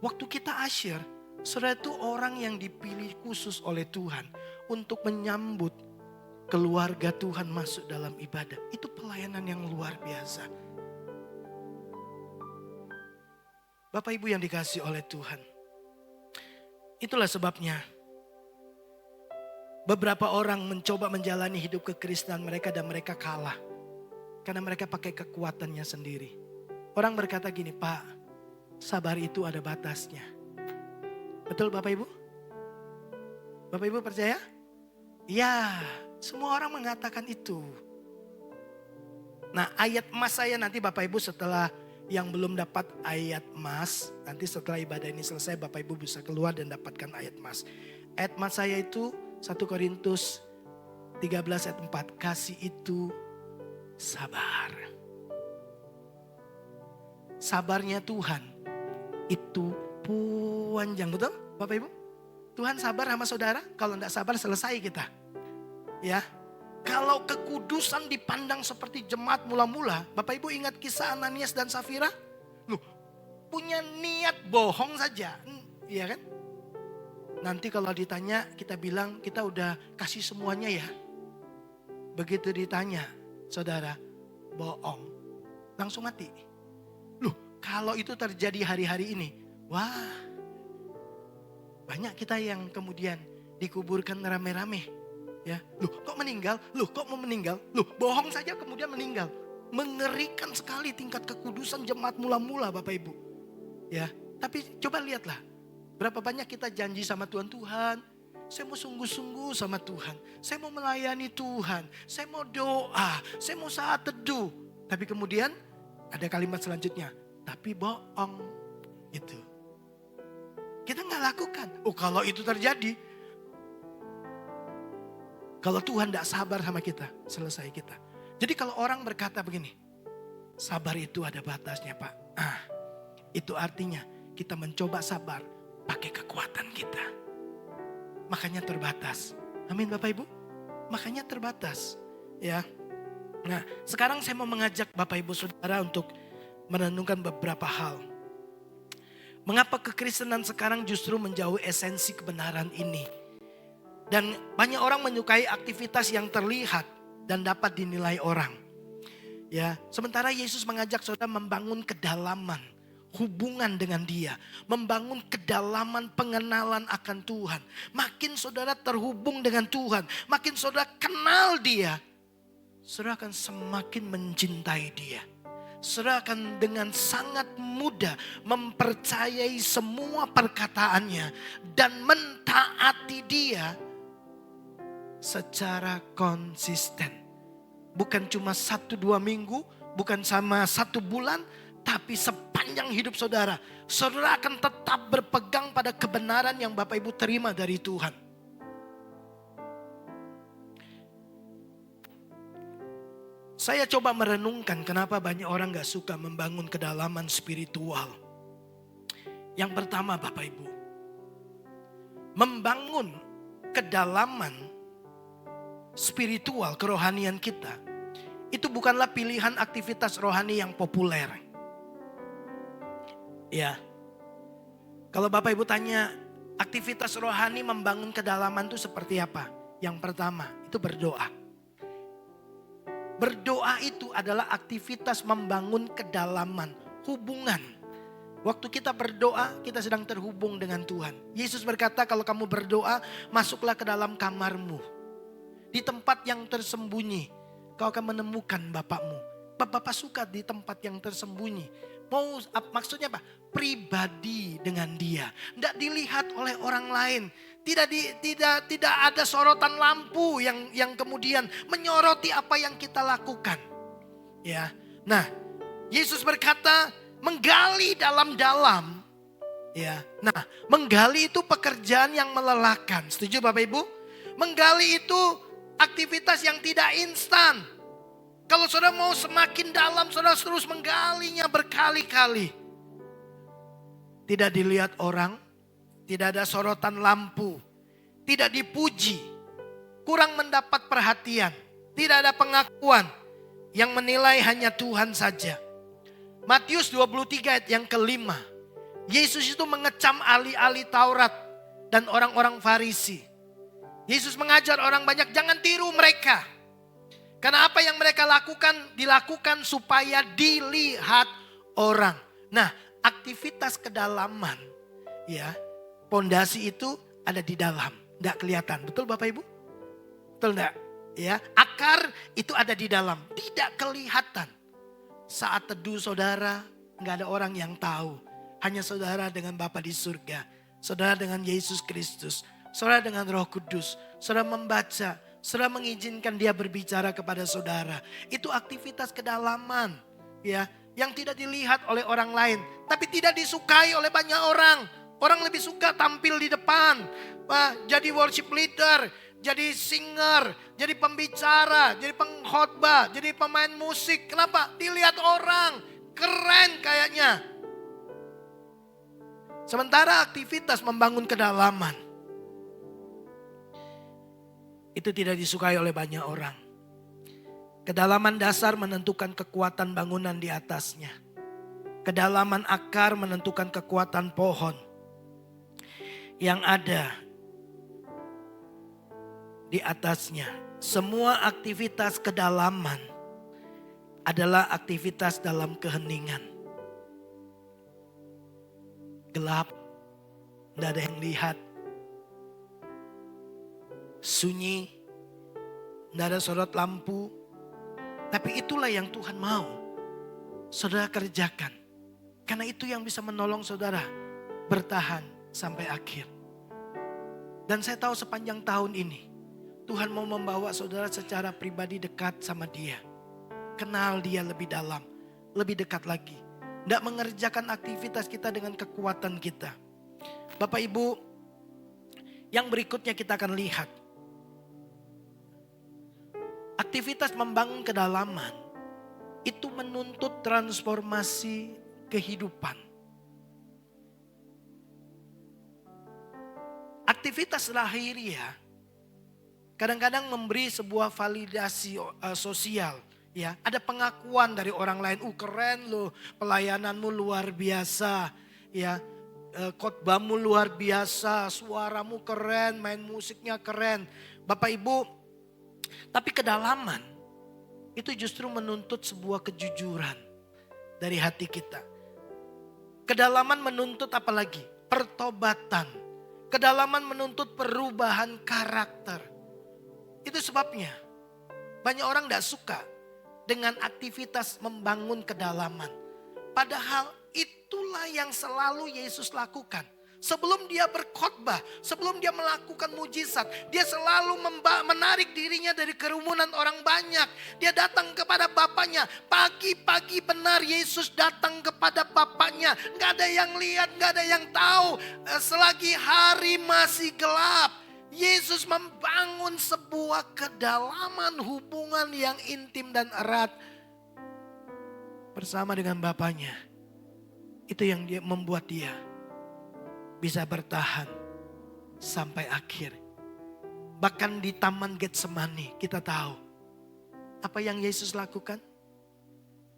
Waktu kita asyir, saudara itu orang yang dipilih khusus oleh Tuhan untuk menyambut keluarga Tuhan masuk dalam ibadah. Itu pelayanan yang luar biasa. Bapak Ibu yang dikasihi oleh Tuhan. Itulah sebabnya beberapa orang mencoba menjalani hidup kekristenan mereka dan mereka kalah. Karena mereka pakai kekuatannya sendiri. Orang berkata gini, Pak, sabar itu ada batasnya. Betul Bapak Ibu? Bapak Ibu percaya? Ya, semua orang mengatakan itu. Nah, ayat emas saya nanti Bapak Ibu setelah yang belum dapat ayat emas, nanti setelah ibadah ini selesai Bapak Ibu bisa keluar dan dapatkan ayat emas. Ayat emas saya itu 1 Korintus 13 ayat 4. Kasih itu sabar. Sabarnya Tuhan itu panjang, betul Bapak Ibu? Tuhan sabar sama saudara, kalau tidak sabar selesai kita. Ya, kalau kekudusan dipandang seperti jemaat mula-mula, Bapak Ibu ingat kisah Ananias dan Safira? Loh, punya niat bohong saja, iya kan? Nanti kalau ditanya kita bilang kita udah kasih semuanya ya. Begitu ditanya, saudara, bohong, langsung mati. Loh, kalau itu terjadi hari-hari ini, wah, banyak kita yang kemudian dikuburkan rame-rame. Ya, loh kok meninggal? Loh kok mau meninggal? Loh bohong saja kemudian meninggal. Mengerikan sekali tingkat kekudusan jemaat mula-mula Bapak Ibu. Ya, tapi coba lihatlah. Berapa banyak kita janji sama Tuhan, Tuhan, saya mau sungguh-sungguh sama Tuhan. Saya mau melayani Tuhan. Saya mau doa. Saya mau saat teduh. Tapi kemudian ada kalimat selanjutnya. Tapi bohong. Itu. Kita nggak lakukan. Oh kalau itu terjadi. Kalau Tuhan tidak sabar sama kita, selesai kita. Jadi kalau orang berkata begini, sabar itu ada batasnya Pak. Itu artinya kita mencoba sabar pakai kekuatan kita. Makanya terbatas. Amin Bapak Ibu. Makanya terbatas. Ya. Nah sekarang saya mau mengajak Bapak Ibu Saudara untuk merenungkan beberapa hal. Mengapa kekristenan sekarang justru menjauhi esensi kebenaran ini? Dan banyak orang menyukai aktivitas yang terlihat dan dapat dinilai orang. Ya, sementara Yesus mengajak saudara membangun kedalaman hubungan dengan Dia, membangun kedalaman pengenalan akan Tuhan. Makin saudara terhubung dengan Tuhan, makin saudara kenal Dia, saudara akan semakin mencintai Dia. Saudara akan dengan sangat mudah mempercayai semua perkataannya dan mentaati Dia secara konsisten. Bukan cuma 1-2 minggu, bukan sama 1 bulan, tapi sepanjang hidup saudara. Saudara akan tetap berpegang pada kebenaran yang Bapak Ibu terima dari Tuhan. Saya coba merenungkan kenapa banyak orang gak suka membangun kedalaman spiritual. Yang pertama Bapak Ibu, membangun kedalaman spiritual, kerohanian kita, itu bukanlah pilihan aktivitas rohani yang populer. Ya, kalau Bapak Ibu tanya aktivitas rohani membangun kedalaman itu seperti apa? Yang pertama itu berdoa. Berdoa itu adalah aktivitas membangun kedalaman, hubungan. Waktu kita berdoa, kita sedang terhubung dengan Tuhan. Yesus berkata kalau kamu berdoa, masuklah ke dalam kamarmu. Di tempat yang tersembunyi, kau akan menemukan Bapakmu. Bapak suka di tempat yang tersembunyi. Maksudnya apa? Pribadi dengan Dia. Tidak dilihat oleh orang lain. Tidak ada sorotan lampu yang kemudian menyoroti apa yang kita lakukan. Ya. Nah, Yesus berkata menggali dalam-dalam. Ya. Nah, menggali itu pekerjaan yang melelahkan. Setuju Bapak Ibu? Menggali itu aktivitas yang tidak instan. Kalau saudara mau semakin dalam, saudara terus menggalinya berkali-kali. Tidak dilihat orang, tidak ada sorotan lampu, tidak dipuji, kurang mendapat perhatian, tidak ada pengakuan. Yang menilai hanya Tuhan saja. Matius 23 ayat yang kelima. Yesus itu mengecam ahli-ahli Taurat dan orang-orang Farisi. Yesus mengajar orang banyak jangan tiru mereka. Karena apa yang mereka lakukan dilakukan supaya dilihat orang. Nah, aktivitas kedalaman ya, pondasi itu ada di dalam, enggak kelihatan. Betul Bapak Ibu? Betul enggak? Ya, akar itu ada di dalam, tidak kelihatan. Saat teduh saudara, Nggak ada orang yang tahu. Hanya saudara dengan Bapa di surga. Saudara dengan Yesus Kristus. Saudara dengan Roh Kudus. Saudara membaca. Saudara mengizinkan dia berbicara kepada saudara. Itu aktivitas kedalaman. Ya, yang tidak dilihat oleh orang lain. Tapi tidak disukai oleh banyak orang. Orang lebih suka tampil di depan. Jadi worship leader. Jadi singer, jadi pembicara, jadi pengkhotbah, jadi pemain musik. Kenapa? Dilihat orang, keren kayaknya. Sementara aktivitas membangun kedalaman, itu tidak disukai oleh banyak orang. Kedalaman dasar menentukan kekuatan bangunan di atasnya. Kedalaman akar menentukan kekuatan pohon yang ada di atasnya. Semua aktivitas kedalaman adalah aktivitas dalam keheningan. Gelap, tidak ada yang lihat. Sunyi, tidak ada sorot lampu. Tapi itulah yang Tuhan mau saudara kerjakan. Karena itu yang bisa menolong saudara bertahan sampai akhir. Dan saya tahu sepanjang tahun ini Tuhan mau membawa saudara secara pribadi dekat sama dia. Kenal dia lebih dalam, lebih dekat lagi. Tidak mengerjakan aktivitas kita dengan kekuatan kita. Bapak Ibu, yang berikutnya kita akan lihat. Aktivitas membangun kedalaman itu menuntut transformasi kehidupan. Aktivitas lahiriah kadang-kadang memberi sebuah validasi sosial, ya. Ada pengakuan dari orang lain, keren loh, pelayananmu luar biasa, ya. Khotbahmu luar biasa, suaramu keren, main musiknya keren. Bapak Ibu, tapi kedalaman itu justru menuntut sebuah kejujuran dari hati kita. Kedalaman menuntut apa lagi? Pertobatan. Kedalaman menuntut perubahan karakter. Itu sebabnya banyak orang tidak suka dengan aktivitas membangun kedalaman. Padahal itulah yang selalu Yesus lakukan. Sebelum dia berkhotbah, sebelum dia melakukan mujizat, dia selalu menarik dirinya dari kerumunan orang banyak. Dia datang kepada Bapaknya. Pagi-pagi benar Yesus datang kepada Bapaknya. Gak ada yang lihat, gak ada yang tahu. Selagi hari masih gelap, Yesus membangun sebuah kedalaman hubungan yang intim dan erat bersama dengan Bapaknya. Itu yang membuat dia bisa bertahan sampai akhir. Bahkan di Taman Getsemani kita tahu apa yang Yesus lakukan?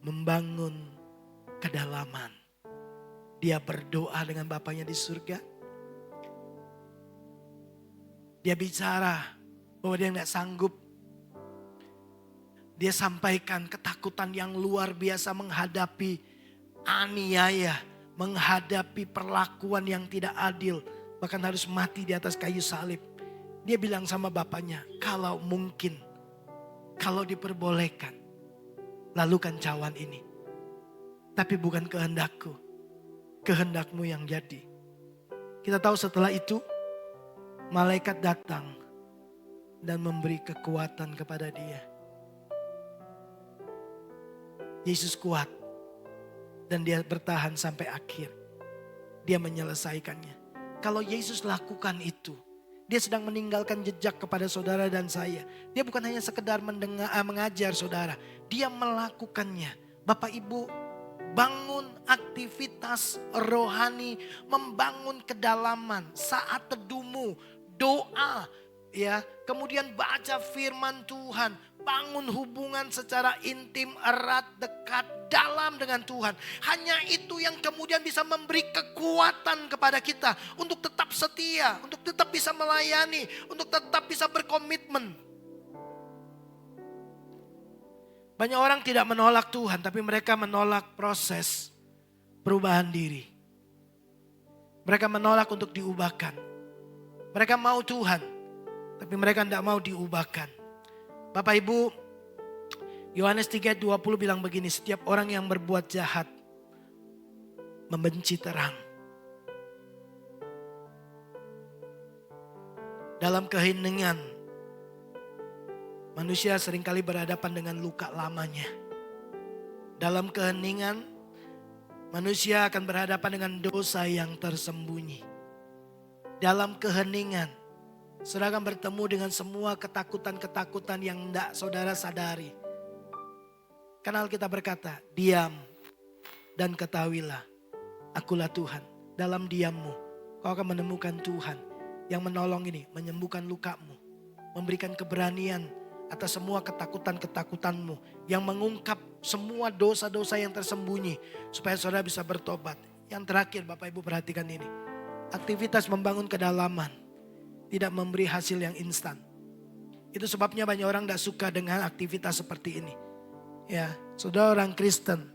Membangun kedalaman. Dia berdoa dengan Bapaknya di surga. Dia bicara bahwa dia tidak sanggup. Dia sampaikan ketakutan yang luar biasa menghadapi aniaya, menghadapi perlakuan yang tidak adil, bahkan harus mati di atas kayu salib. Dia bilang sama Bapaknya, kalau mungkin, kalau diperbolehkan, lalukan cawan ini. Tapi bukan kehendakku, kehendakmu yang jadi. Kita tahu setelah itu, malaikat datang dan memberi kekuatan kepada dia. Yesus kuat dan dia bertahan sampai akhir. Dia menyelesaikannya. Kalau Yesus lakukan itu, dia sedang meninggalkan jejak kepada saudara dan saya. Dia bukan hanya sekedar mengajar saudara, dia melakukannya. Bapak Ibu, bangun aktivitas rohani, membangun kedalaman saat teduhmu, doa, ya, kemudian baca firman Tuhan, bangun hubungan secara intim, erat, dekat, dalam dengan Tuhan. Hanya itu yang kemudian bisa memberi kekuatan kepada kita untuk tetap setia, untuk tetap bisa melayani, untuk tetap bisa berkomitmen. Banyak orang tidak menolak Tuhan, tapi mereka menolak proses perubahan diri. Mereka menolak untuk diubahkan. Mereka mau Tuhan, tapi mereka tidak mau diubahkan. Bapak Ibu, Yohanes 3:20 bilang begini, setiap orang yang berbuat jahat membenci terang. Dalam keheningan, manusia seringkali berhadapan dengan luka lamanya. Dalam keheningan, manusia akan berhadapan dengan dosa yang tersembunyi. Dalam keheningan, saudara akan bertemu dengan semua ketakutan-ketakutan yang tidak saudara sadari. Karena Alkitab berkata, diam dan ketahuilah, akulah Tuhan. Dalam diammu, kau akan menemukan Tuhan yang menolong ini, menyembuhkan lukamu, memberikan keberanian atas semua ketakutan-ketakutanmu, yang mengungkap semua dosa-dosa yang tersembunyi, supaya saudara bisa bertobat. Yang terakhir Bapak Ibu perhatikan ini, aktivitas membangun kedalaman tidak memberi hasil yang instan. Itu sebabnya banyak orang tidak suka dengan aktivitas seperti ini. Ya, saudara orang Kristen,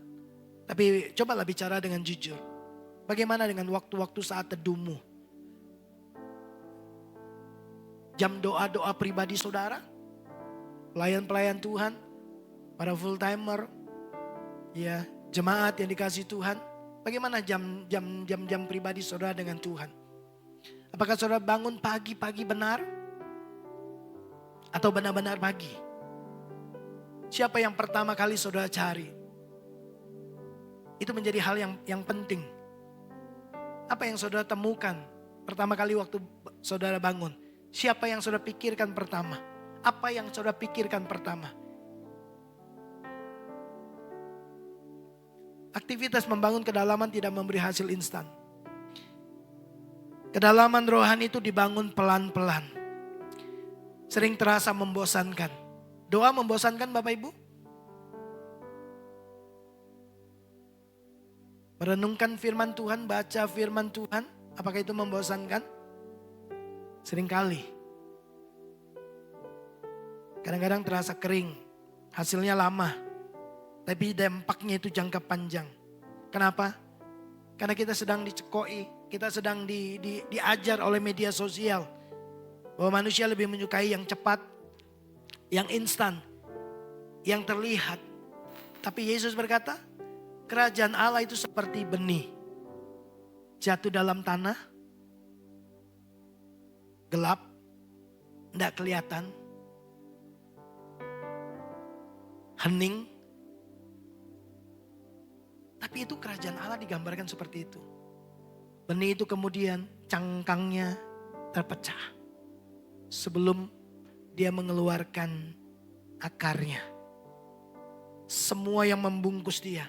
tapi cobalah bicara dengan jujur. Bagaimana dengan waktu-waktu saat teduhmu? Jam doa-doa pribadi saudara, pelayan-pelayan Tuhan, para full timer, ya, jemaat yang dikasih Tuhan. Bagaimana jam pribadi saudara dengan Tuhan? Apakah saudara bangun pagi-pagi benar? Atau benar-benar pagi? Siapa yang pertama kali saudara cari? Itu menjadi hal yang penting. Apa yang saudara temukan pertama kali waktu saudara bangun? Siapa yang saudara pikirkan pertama? Apa yang saudara pikirkan pertama? Aktivitas membangun kedalaman tidak memberi hasil instan. Kedalaman rohani itu dibangun pelan-pelan. Sering terasa membosankan. Doa membosankan Bapak Ibu? Merenungkan firman Tuhan, baca firman Tuhan, apakah itu membosankan? Seringkali. Kadang-kadang terasa kering, hasilnya lama, tapi dampaknya itu jangka panjang. Kenapa? Karena kita sedang dicekoi, kita sedang diajar oleh media sosial. Bahwa manusia lebih menyukai yang cepat, yang instan, yang terlihat. Tapi Yesus berkata, kerajaan Allah itu seperti benih. Jatuh dalam tanah, gelap, tidak kelihatan, hening. Tapi itu kerajaan Allah digambarkan seperti itu. Benih itu kemudian cangkangnya terpecah sebelum dia mengeluarkan akarnya. Semua yang membungkus dia,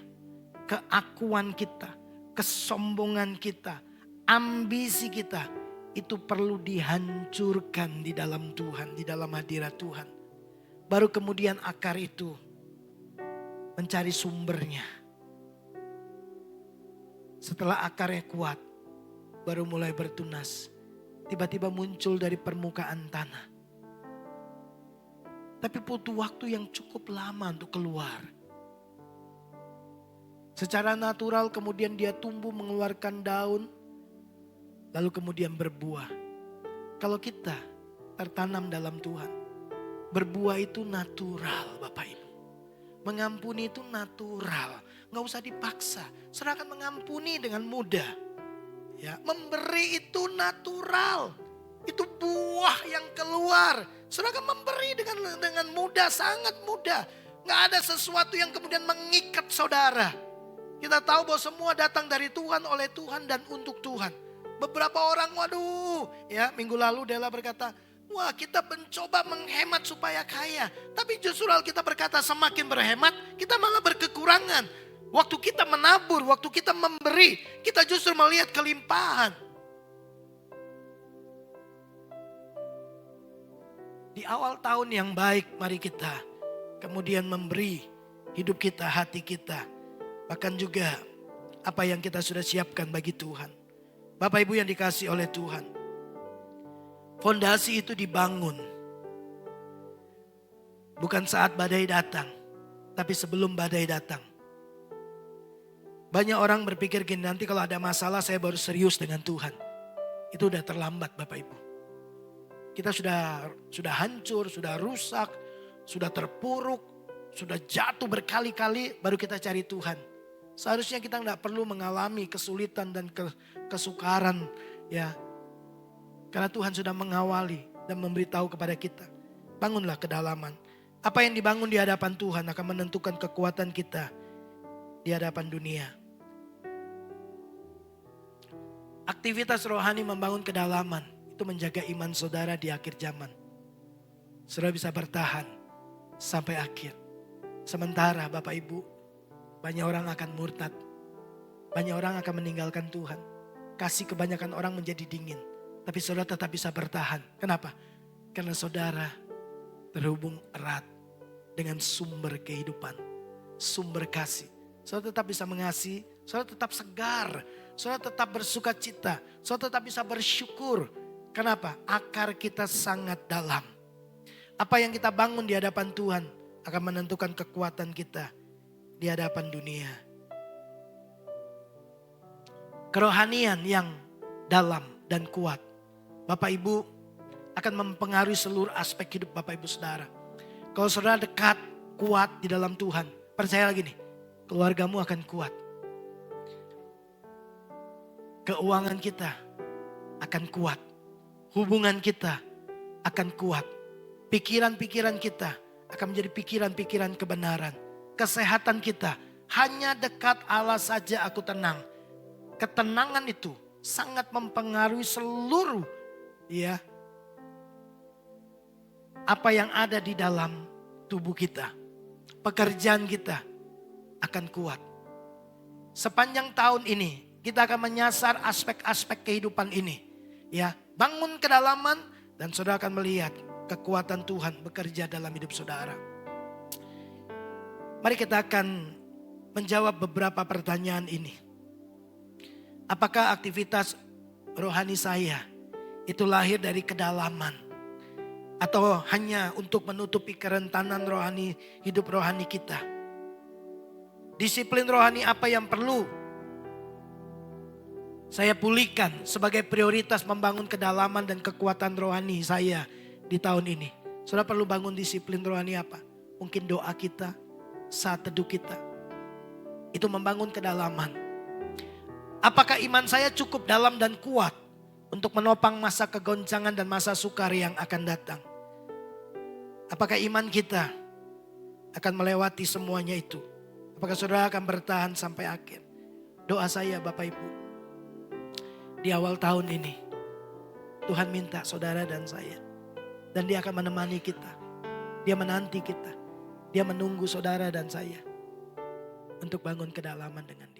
keakuan kita, kesombongan kita, ambisi kita, itu perlu dihancurkan di dalam Tuhan, di dalam hadirat Tuhan. Baru kemudian akar itu mencari sumbernya. Setelah akarnya kuat, baru mulai bertunas. Tiba-tiba muncul dari permukaan tanah. Tapi butuh waktu yang cukup lama untuk keluar. Secara natural kemudian dia tumbuh mengeluarkan daun. Lalu kemudian berbuah. Kalau kita tertanam dalam Tuhan, berbuah itu natural Bapak Ibu. Mengampuni itu natural, nggak usah dipaksa. Saudara akan mengampuni dengan mudah. Ya, memberi itu natural, itu buah yang keluar. Saudara akan memberi dengan mudah, sangat mudah. Nggak ada sesuatu yang kemudian mengikat saudara. Kita tahu bahwa semua datang dari Tuhan, oleh Tuhan dan untuk Tuhan. Beberapa orang, waduh, ya minggu lalu Dela berkata, wah kita mencoba menghemat supaya kaya. Tapi justru Alkitab berkata semakin berhemat, kita malah berkekurangan. Waktu kita menabur, waktu kita memberi, kita justru melihat kelimpahan. Di awal tahun yang baik, mari kita kemudian memberi hidup kita, hati kita. Bahkan juga apa yang kita sudah siapkan bagi Tuhan. Bapak Ibu yang dikasihi oleh Tuhan. Fondasi itu dibangun. Bukan saat badai datang. Tapi sebelum badai datang. Banyak orang berpikir gini, nanti kalau ada masalah saya baru serius dengan Tuhan. Itu udah terlambat Bapak Ibu. Kita sudah hancur, sudah rusak, sudah terpuruk, sudah jatuh berkali-kali baru kita cari Tuhan. Seharusnya kita nggak perlu mengalami kesulitan dan kesukaran ya. Karena Tuhan sudah mengawali dan memberitahu kepada kita. Bangunlah kedalaman. Apa yang dibangun di hadapan Tuhan akan menentukan kekuatan kita di hadapan dunia. Aktivitas rohani membangun kedalaman itu menjaga iman saudara di akhir zaman. Saudara bisa bertahan sampai akhir. Sementara Bapak Ibu, banyak orang akan murtad. Banyak orang akan meninggalkan Tuhan. Kasih kebanyakan orang menjadi dingin. Tapi saudara tetap bisa bertahan. Kenapa? Karena saudara terhubung erat dengan sumber kehidupan. Sumber kasih. Saudara tetap bisa mengasihi. Saudara tetap segar. Saudara tetap bersuka cita. Saudara tetap bisa bersyukur. Kenapa? Akar kita sangat dalam. Apa yang kita bangun di hadapan Tuhan akan menentukan kekuatan kita di hadapan dunia. Kerohanian yang dalam dan kuat, Bapak Ibu, akan mempengaruhi seluruh aspek hidup Bapak Ibu Saudara. Kalau saudara dekat, kuat di dalam Tuhan, percaya lagi nih, keluargamu akan kuat. Keuangan kita akan kuat. Hubungan kita akan kuat. Pikiran-pikiran kita akan menjadi pikiran-pikiran kebenaran. Kesehatan kita, hanya dekat Allah saja aku tenang. Ketenangan itu sangat mempengaruhi seluruh ya apa yang ada di dalam tubuh kita. Pekerjaan kita akan kuat. Sepanjang tahun ini kita akan menyasar aspek-aspek kehidupan ini. Ya, bangun kedalaman dan saudara akan melihat kekuatan Tuhan bekerja dalam hidup saudara. Mari kita akan menjawab beberapa pertanyaan ini. Apakah aktivitas rohani saya itu lahir dari kedalaman? Atau hanya untuk menutupi kerentanan rohani, hidup rohani kita? Disiplin rohani apa yang perlu saya pulihkan sebagai prioritas membangun kedalaman dan kekuatan rohani saya di tahun ini? Saudara perlu bangun disiplin rohani apa? Mungkin doa kita, saat teduh kita. Itu membangun kedalaman. Apakah iman saya cukup dalam dan kuat untuk menopang masa kegoncangan dan masa sukar yang akan datang? Apakah iman kita akan melewati semuanya itu? Apakah saudara akan bertahan sampai akhir? Doa saya Bapak Ibu, di awal tahun ini Tuhan minta saudara dan saya, dan Dia akan menemani kita. Dia menanti kita. Dia menunggu saudara dan saya untuk bangun kedalaman dengan